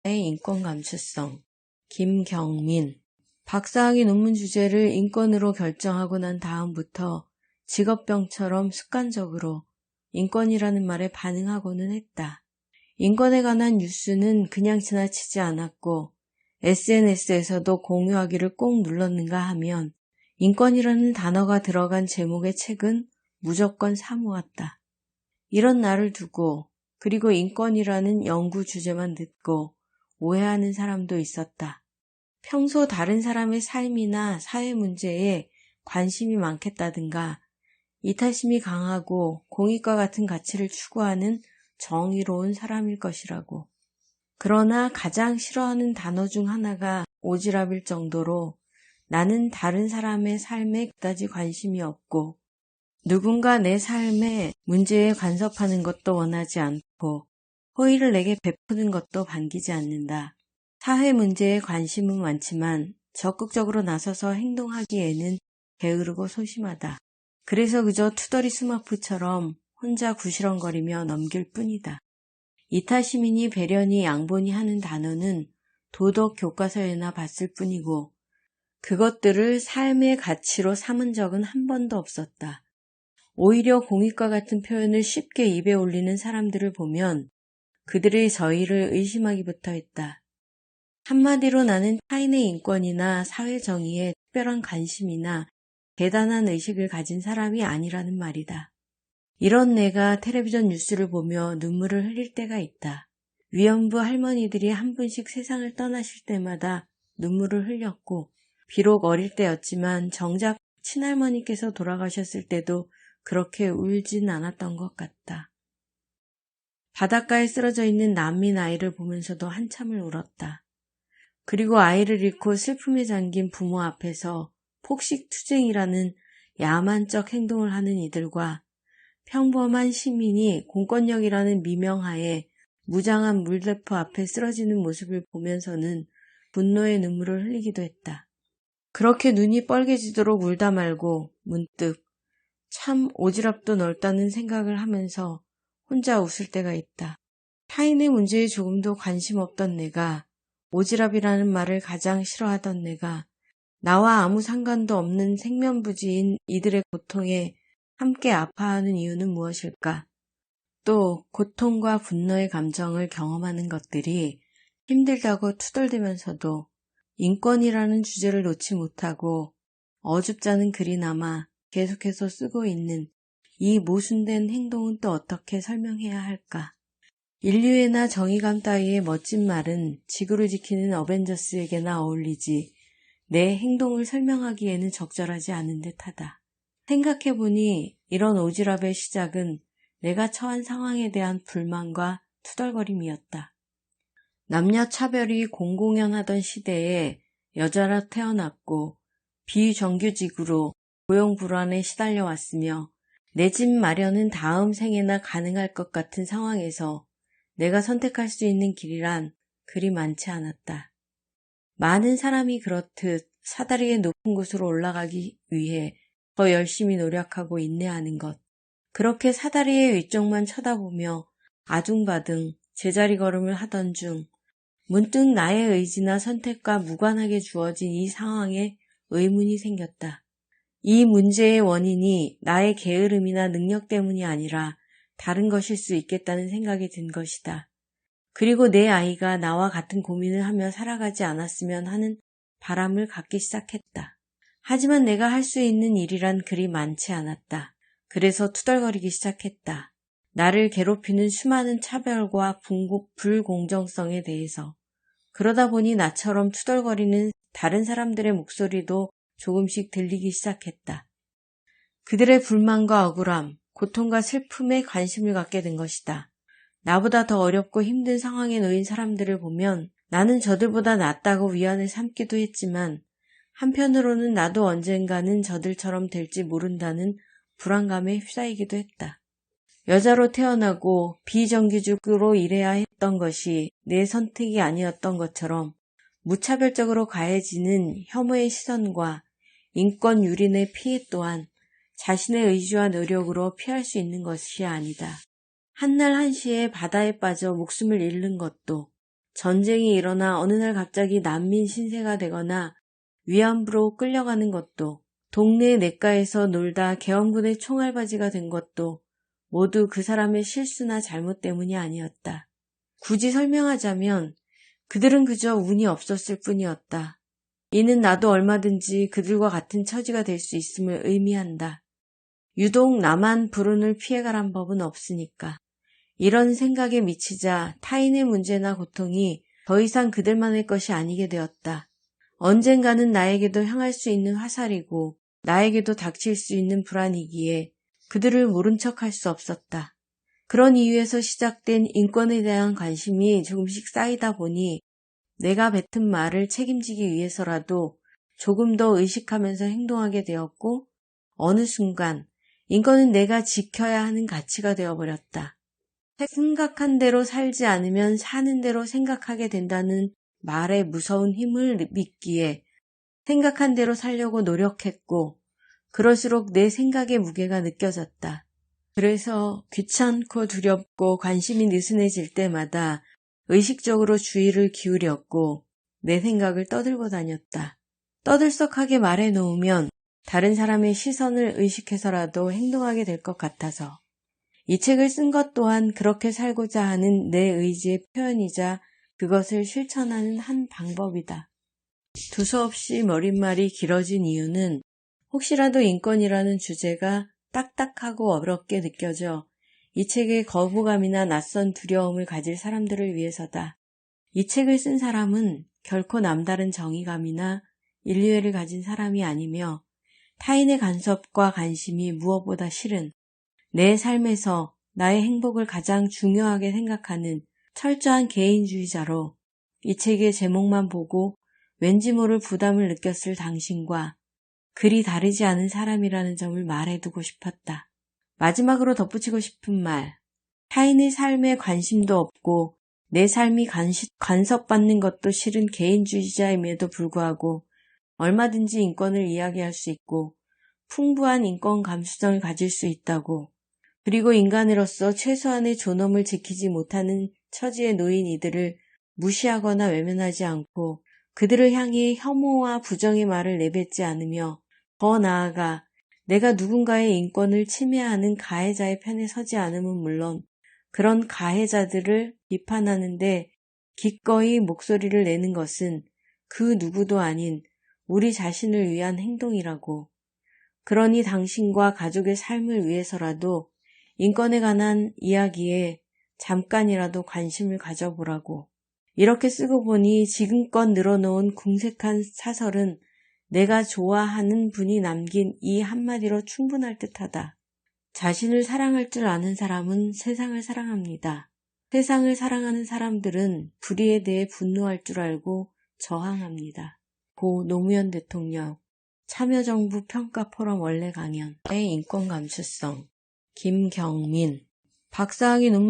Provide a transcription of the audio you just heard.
인권 감수성. 김경민. 박사학위 논문 주제를 인권으로 결정하고 난 다음부터 직업병처럼 습관적으로 인권이라는 말에 반응하고는 했다. 인권에 관한 뉴스는 그냥 지나치지 않았고 SNS에서도 공유하기를 꼭 눌렀는가 하면 인권이라는 단어가 들어간 제목의 책은 무조건 사모았다. 이런 나를 두고 그리고 인권이라는 연구 주제만 듣고 오해하는 사람도 있었다. 평소 다른 사람의 삶이나 사회 문제에 관심이 많겠다든가 이타심이 강하고 공익과 같은 가치를 추구하는 정의로운 사람일 것이라고. 그러나 가장 싫어하는 단어 중 하나가 오지랖일 정도로 나는 다른 사람의 삶에 그다지 관심이 없고 누군가 내 삶의 문제에 간섭하는 것도 원하지 않고 호의를 내게 베푸는 것도 반기지 않는다. 사회 문제에 관심은 많지만 적극적으로 나서서 행동하기에는 게으르고 소심하다. 그래서 그저 투덜이 스머프처럼 혼자 구시렁거리며 넘길 뿐이다. 이타심이니 배려니 양보니 하는 단어는 도덕 교과서에나 봤을 뿐이고 그것들을 삶의 가치로 삼은 적은 한 번도 없었다. 오히려 공익과 같은 표현을 쉽게 입에 올리는 사람들을 보면 그들의 저의를 의심하기부터 했다. 한마디로 나는 타인의 인권이나 사회 정의에 특별한 관심이나 대단한 의식을 가진 사람이 아니라는 말이다. 이런 내가 텔레비전 뉴스를 보며 눈물을 흘릴 때가 있다. 위안부 할머니들이 한 분씩 세상을 떠나실 때마다 눈물을 흘렸고 비록 어릴 때였지만 정작 친할머니께서 돌아가셨을 때도 그렇게 울진 않았던 것 같다. 바닷가에 쓰러져 있는 난민 아이를 보면서도 한참을 울었다. 그리고 아이를 잃고 슬픔에 잠긴 부모 앞에서 폭식투쟁이라는 야만적 행동을 하는 이들과 평범한 시민이 공권력이라는 미명하에 무장한 물대포 앞에 쓰러지는 모습을 보면서는 분노의 눈물을 흘리기도 했다. 그렇게 눈이 뻘개지도록 울다 말고 문득 참 오지랖도 넓다는 생각을 하면서 혼자 웃을 때가 있다. 타인의 문제에 조금도 관심 없던 내가, 오지랖이라는 말을 가장 싫어하던 내가, 나와 아무 상관도 없는 생면부지인 이들의 고통에 함께 아파하는 이유는 무엇일까? 또 고통과 분노의 감정을 경험하는 것들이 힘들다고 투덜대면서도 인권이라는 주제를 놓지 못하고 어줍잖은 글이 남아 계속해서 쓰고 있는 이 모순된 행동은 또 어떻게 설명해야 할까? 인류애나 정의감 따위의 멋진 말은 지구를 지키는 어벤져스에게나 어울리지 내 행동을 설명하기에는 적절하지 않은 듯하다. 생각해보니 이런 오지랖의 시작은 내가 처한 상황에 대한 불만과 투덜거림이었다. 남녀 차별이 공공연하던 시대에 여자라 태어났고 비정규직으로 고용 불안에 시달려 왔으며 내 집 마련은 다음 생에나 가능할 것 같은 상황에서 내가 선택할 수 있는 길이란 그리 많지 않았다. 많은 사람이 그렇듯 사다리의 높은 곳으로 올라가기 위해 더 열심히 노력하고 인내하는 것. 그렇게 사다리의 위쪽만 쳐다보며 아둥바둥 제자리 걸음을 하던 중 문득 나의 의지나 선택과 무관하게 주어진 이 상황에 의문이 생겼다. 이 문제의 원인이 나의 게으름이나 능력 때문이 아니라 다른 것일 수 있겠다는 생각이 든 것이다. 그리고 내 아이가 나와 같은 고민을 하며 살아가지 않았으면 하는 바람을 갖기 시작했다. 하지만 내가 할 수 있는 일이란 그리 많지 않았다. 그래서 투덜거리기 시작했다. 나를 괴롭히는 수많은 차별과 불공정성에 대해서. 그러다 보니 나처럼 투덜거리는 다른 사람들의 목소리도 조금씩 들리기 시작했다. 그들의 불만과 억울함, 고통과 슬픔에 관심을 갖게 된 것이다. 나보다 더 어렵고 힘든 상황에 놓인 사람들을 보면 나는 저들보다 낫다고 위안을 삼기도 했지만 한편으로는 나도 언젠가는 저들처럼 될지 모른다는 불안감에 휩싸이기도 했다. 여자로 태어나고 비정규직으로 일해야 했던 것이 내 선택이 아니었던 것처럼 무차별적으로 가해지는 혐오의 시선과 인권 유린의 피해 또한 자신의 의지와 노력으로 피할 수 있는 것이 아니다. 한날 한시에 바다에 빠져 목숨을 잃는 것도 전쟁이 일어나 어느 날 갑자기 난민 신세가 되거나 위안부로 끌려가는 것도, 동네 냇가에서 놀다 계엄군의 총알바지가 된 것도 모두 그 사람의 실수나 잘못 때문이 아니었다. 굳이 설명하자면 그들은 그저 운이 없었을 뿐이었다. 이는 나도 얼마든지 그들과 같은 처지가 될 수 있음을 의미한다. 유독 나만 불운을 피해가란 법은 없으니까. 이런 생각에 미치자 타인의 문제나 고통이 더 이상 그들만의 것이 아니게 되었다. 언젠가는 나에게도 향할 수 있는 화살이고 나에게도 닥칠 수 있는 불안이기에 그들을 모른 척할 수 없었다. 그런 이유에서 시작된 인권에 대한 관심이 조금씩 쌓이다 보니 내가 뱉은 말을 책임지기 위해서라도 조금 더 의식하면서 행동하게 되었고 어느 순간 인권은 내가 지켜야 하는 가치가 되어버렸다. 생각한 대로 살지 않으면 사는 대로 생각하게 된다는 말의 무서운 힘을 믿기에 생각한 대로 살려고 노력했고 그럴수록 내 생각의 무게가 느껴졌다. 그래서 귀찮고 두렵고 관심이 느슨해질 때마다 의식적으로 주의를 기울였고 내 생각을 떠들고 다녔다. 떠들썩하게 말해놓으면 다른 사람의 시선을 의식해서라도 행동하게 될 것 같아서. 이 책을 쓴 것 또한 그렇게 살고자 하는 내 의지의 표현이자 그것을 실천하는 한 방법이다. 두서없이 머릿말이 길어진 이유는 혹시라도 인권이라는 주제가 딱딱하고 어렵게 느껴져 이 책에 거부감이나 낯선 두려움을 가질 사람들을 위해서다. 이 책을 쓴 사람은 결코 남다른 정의감이나 인류애를 가진 사람이 아니며 타인의 간섭과 관심이 무엇보다 싫은 내 삶에서 나의 행복을 가장 중요하게 생각하는 철저한 개인주의자로 이 책의 제목만 보고 왠지 모를 부담을 느꼈을 당신과 그리 다르지 않은 사람이라는 점을 말해두고 싶었다. 마지막으로 덧붙이고 싶은 말, 타인의 삶에 관심도 없고 내 삶이 간섭받는 것도 싫은 개인주의자임에도 불구하고 얼마든지 인권을 이야기할 수 있고 풍부한 인권 감수성을 가질 수 있다고, 그리고 인간으로서 최소한의 존엄을 지키지 못하는 처지에 놓인 이들을 무시하거나 외면하지 않고 그들을 향해 혐오와 부정의 말을 내뱉지 않으며 더 나아가 내가 누군가의 인권을 침해하는 가해자의 편에 서지 않음은 물론 그런 가해자들을 비판하는데 기꺼이 목소리를 내는 것은 그 누구도 아닌 우리 자신을 위한 행동이라고. 그러니 당신과 가족의 삶을 위해서라도 인권에 관한 이야기에 잠깐이라도 관심을 가져보라고. 이렇게 쓰고 보니 지금껏 늘어놓은 궁색한 사설은 내가 좋아하는 분이 남긴 이 한마디로 충분할 듯하다. 자신을 사랑할 줄 아는 사람은 세상을 사랑합니다. 세상을 사랑하는 사람들은 불의에 대해 분노할 줄 알고 저항합니다. 고 노무현 대통령 참여정부 평가포럼 원래 강연의 인권 감수성. 김경민 박사학위 논문